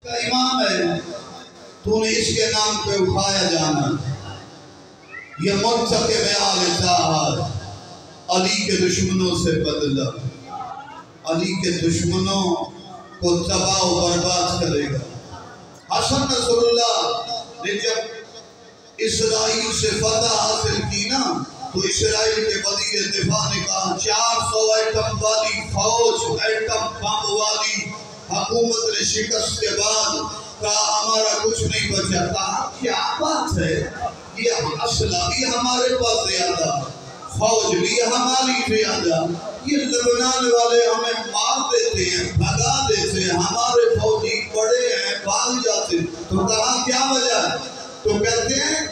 کا امام ہے، تو نے اس کے نام پہ اٹھایا جانا. یہ منتقم آل طاہر علی کے دشمنوں سے بدلا، علی کے دشمنوں کو تباہ و برباد کرے گا. حسن نصر اللہ نے جب اسرائیل سے فتح حاصل کی نا تو اسرائیل کے وزیر دفاع نے کہا 400 ایٹم والی فوج، ایٹم بم والی حکومت نے شکست کے بعد کہا ہمارا کچھ نہیں بچا. کہا کیا بات ہے، یہ اسلحہ بھی ہمارے پاس زیادہ، فوج بھی ہماری زیادہ، یہ لبنان والے ہمیں مار دیتے ہیں، بھگا دیتے ہیں، ہمارے فوجی بڑے ہیں، بھاگ جاتے ہیں. تو کہا کیا وجہ ہے؟ تو کہتے ہیں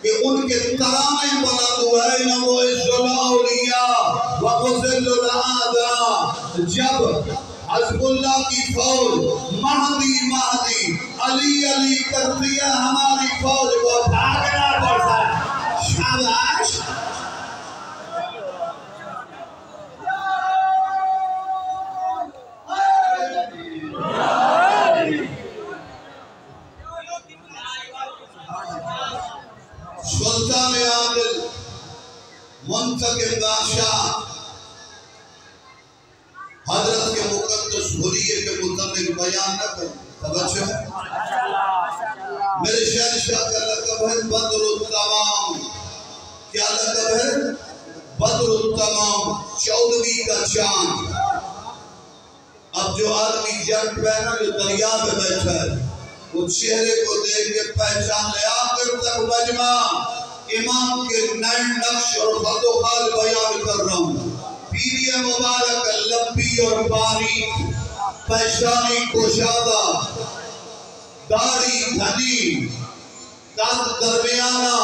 کہ ان کے ترانے بلند ہوئے نمو الزلاولیاء وقزل العادہ. جب حزب اللہ کی فوج مہدی مہدی علی علی کرتی ہے، ہماری فوج کو بھاگنا پڑتا ہے. شاباش. سلطان عادل منتقم بادشاہ حضرت کے مقدس حلیے کے متعلق بیان نہ کریں. توجہ ہے، میرے شہنشاہ کا لقب ہے بدر التمام. کیا لقب ہے؟ بدر التمام، 14ویں کا چاند. اب جو آدمی جنگ پہنا جو دریا میں بیٹھا ہے وہ چہرے کو دیکھ کے پہچان لے. آخر تک مجمع امام کے نئے نقش اور خط و خال بیان کر رہا ہوں. پیری مبارک لمبی اور باریک، پیشانی کشادہ، داڑھی گھنی، قد درمیانہ،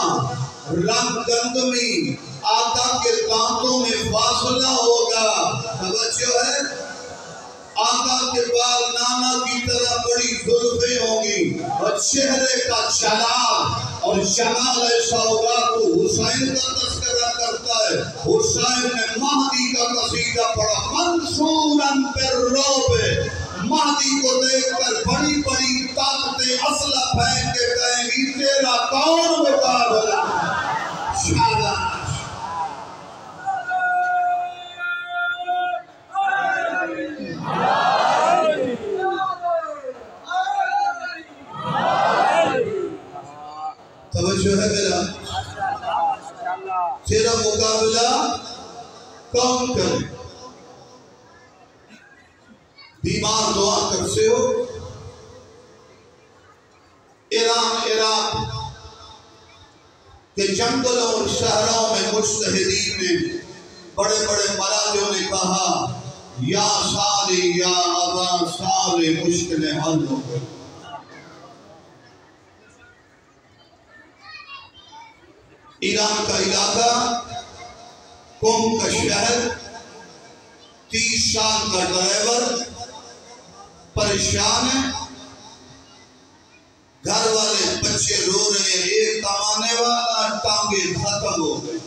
رنگ گندمی، آقا کے دانتوں میں فاصلہ ہوگا. توجہ ہے، آقا کے بال نانا کی طرح بڑی زلفیں ہوں گی اور چہرے کا جلال اور جمال ایسا ہوگا. تو حسین کا تذکرہ کرتا ہے، حسین نے مہدی کا قصیدہ پڑھا. منصوراً بالرعب، مہدی کو دیکھ کر بڑی بڑی طاقتیں اسلحہ پھینک کے کہیں گی تیرا کون مقابلہ. شاباش. توجہ ہے میرا، تیرا مقابلہ کون کرے؟ بیمار دعا کرتے ہو. ایران عراق کے جنگلوں اور شہروں میں مجتہدین نے، بڑے بڑے مراجعوں نے کہا یا سالی یا ابا سالی مشکلیں حل ہو گئی. ایران کا علاقہ، قم کا شہر، 30 سال کا ڈرائیور پریشان ہے، گھر والے بچے رو رہے ہیں، ایک کمانے والا ٹانگیں ختم ہو گئی.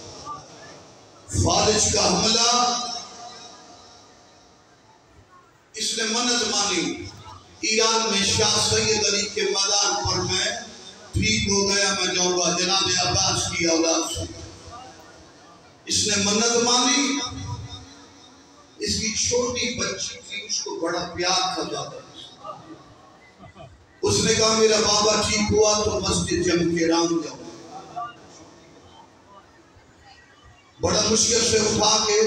فالج کا حملہ، اس نے منت مانی. ایران میں شاہ سید علی کے میدان پر میں ٹھیک ہو گیا، میں جاؤں گا جناب عباس کی اولاد سے. اس نے منت مانی. اس کی چھوٹی بچی تھی، اس کو بڑا پیار کرتا تھا. اس نے کہا میرا بابا ٹھیک ہوا تو مسجد جم کے رام جاؤں. بڑا مشکل سے اٹھا کے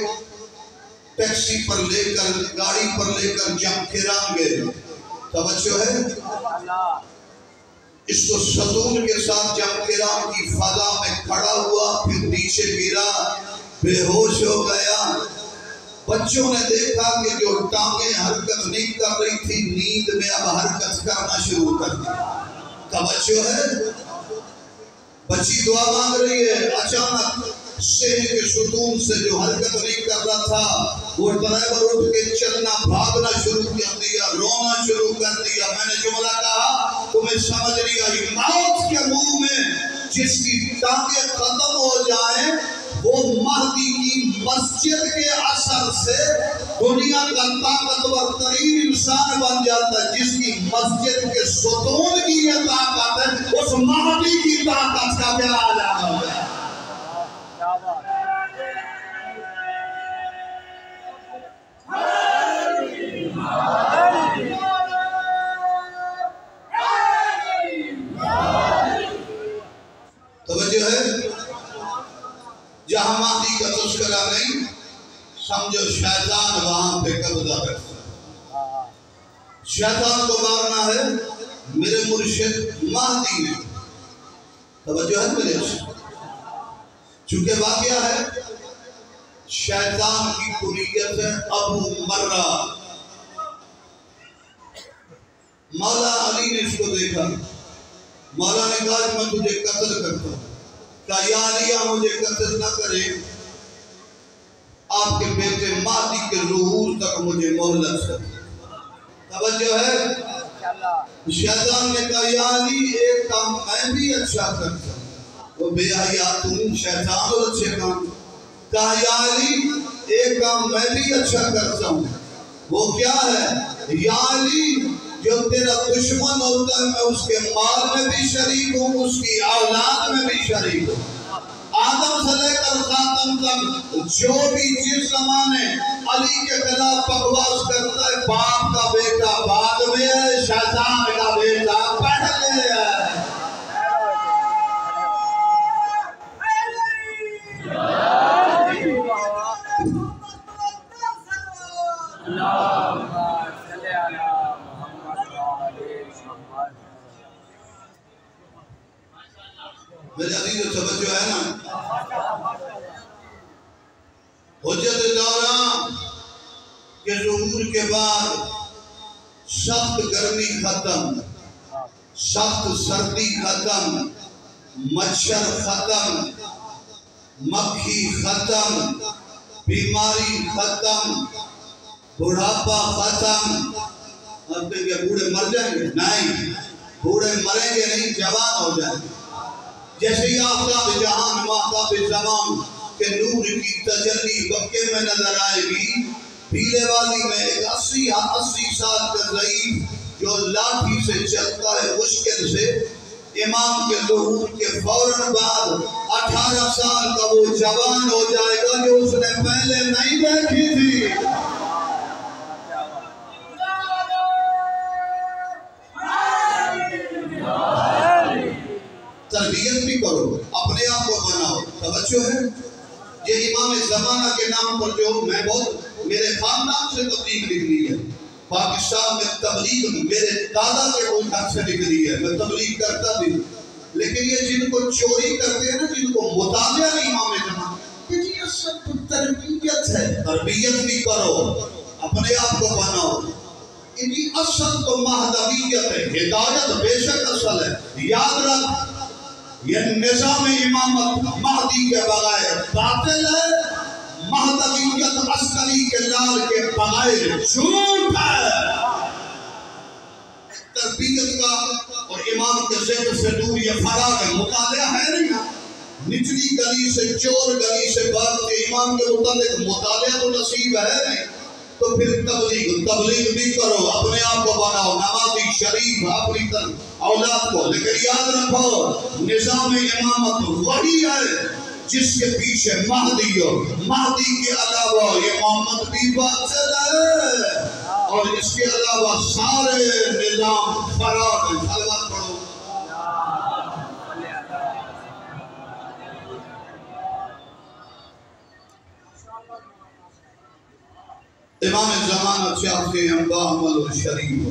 ٹیکسی پر لے کر، گاڑی پر لے کر جم کے رام گئے. توجہ ہے، اس کو ستون کے ساتھ جم کے رام کی فضا میں کھڑا ہوا، پھر نیچے گرا، بے ہوش ہو گیا. بچوں نے دیکھا کہ جو ٹانگیں حرکت نہیں کر رہی تھی، نیند میں اب حرکت کرنا شروع کر دی. توجہ ہے، بچی دعا مانگ رہی ہے. اچانک سینے کے ستون سے جو حرکت نہیں کر رہا تھا وہ ڈرائیور اٹھ کے چلنا، بھاگنا شروع کر دیا، رونا شروع کر دیا. میں نے جملہ کہا تمہیں سمجھ نہیں آئی، موت کے منہ میں جس کی ٹانگیں ختم ہو جائیں وہ مہدی کی مسجد کے اثر سے دنیا کا طاقتور ترین انسان بن جاتا ہے. جس کی مسجد کے ستون کی یہ طاقت ہے اس مہدی کی طاقت کا کیا علاقہ ہے. توجہ ہے. جہاں مہدی کا تذکرہ نہیں سمجھو شیطان وہاں پہ قبضہ کرتا ہے. شیطان کو مارنا ہے میرے مرشد مہدی نے. توجہ ہے میرے سے. چونکہ واقعہ ہے شیطان کی کلیت ہے ابو مرہ. مولا علی نے اس کو دیکھا. مولا نے کہا کہ میں تجھے قتل کرتا ہوں. کہا یا علی مجھے قتل نہ کرے, آپ کے بیٹے مہدی کے ظہور تک مجھے مہلت ہے. توجہ ہے. شیطان نے کہا یا علی ایک کام میں بھی اچھا کرتا ہوں. وہ بے حیا تم شیطان اور اچھے کام. کہا یا علی ایک کام میں بھی اچھا کرتا ہوں. وہ کیا ہے؟ یا علی جو تیرا دشمن ہوتا ہے میں اس کے مال میں بھی شریک ہوں, اس کی اولاد میں بھی شریک ہوں. آدم سے لے کر خاتم تک جو بھی جس زمانے علی کے خلاف بکواس کرتا ہے باپ کا بیٹا بعد میں ہے, شیطان کا بیٹا پہلے ہے. میرے عزیز و توجہ ہے نا. حجت دوران کے ظہور کے بعد سخت گرمی ختم, سخت سردی ختم, مچھر ختم, مکھی ختم, بیماری ختم, بڑھاپا ختم. اب کہ بوڑھے مر جائیں گے؟ نہیں, بوڑھے مریں گے نہیں, جوان ہو جائیں گے. جیسے ہی آفتاب جہان ماہتاب زمان کے نور کی تجلی مکے میں نظر آئے گی, پیلے والی میں ایک 80 سال کا ضعیف جو لاٹھی سے چلتا ہے مشکل سے, امام کے ظہور کے فوراً بعد 18 سال کا وہ جوان ہو جائے گا جو اس نے پہلے نہیں دیکھی تھی. تربیت بھی کرو, اپنے آپ کو بناؤ. توجہ ہے. یہ امام زمانہ کے نام پر جو میں بہت میرے خاندان سے تبلیغ نکلی ہے, پاکستان میں تبلیغ میرے دادا کے گھر سے نکلی ہے, میں تبلیغ کرتا بھی ہوں. لیکن یہ جن کو چوری کرتے ہیں نا, جن کو مطالعہ نہیں امام زمانہ, یہ سب تربیت ہے. تربیت بھی کرو, اپنے آپ کو بناؤ. ان کی اصل تو مہدویت ہے. ہدایت بے شک اصل ہے. یاد رکھ یہ نظام امامت مہدی کے بغیر باطل ہے, مہدویت عسکری کے لال کے بغیر جھوٹ ہے. تربیت کا اور امام کے ذکر سے دور یہ فراغ ہے. مطالعہ ہے نہیں, نچلی گلی سے چور گلی سے بات کے امام کے متعلق مطالعہ تو نصیب ہے نہیں, تو پھر تبلیغ بھی کرو, اپنے آپ کو بناؤ نمازی شریف اپنی اولاد کو. لیکن یاد رکھو نظام امامت وہی ہے جس کے پیچھے مہدی ہو. مہدی کے علاوہ یہ امامت بھی باطل ہے, اور اس کے علاوہ سارے نظام فرار ہیں. صلوات پڑھو. امام زمانہ چاہتے ہیں باعمل و شریف ہو,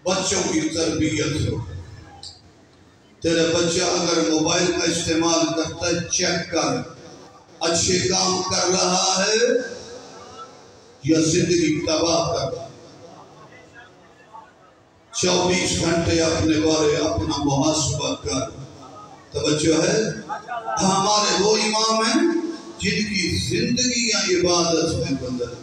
بچوں کی تربیت ہو. تیرے بچہ اگر موبائل کا استعمال کرتا ہے چیک کر, اچھے کام کر رہا ہے یا زندگی تباہ کر. 24 گھنٹے اپنے بارے اپنا محاسبہ کر. توجہ ہے. ہمارے وہ امام ہیں جن کی زندگیاں عبادت میں گزر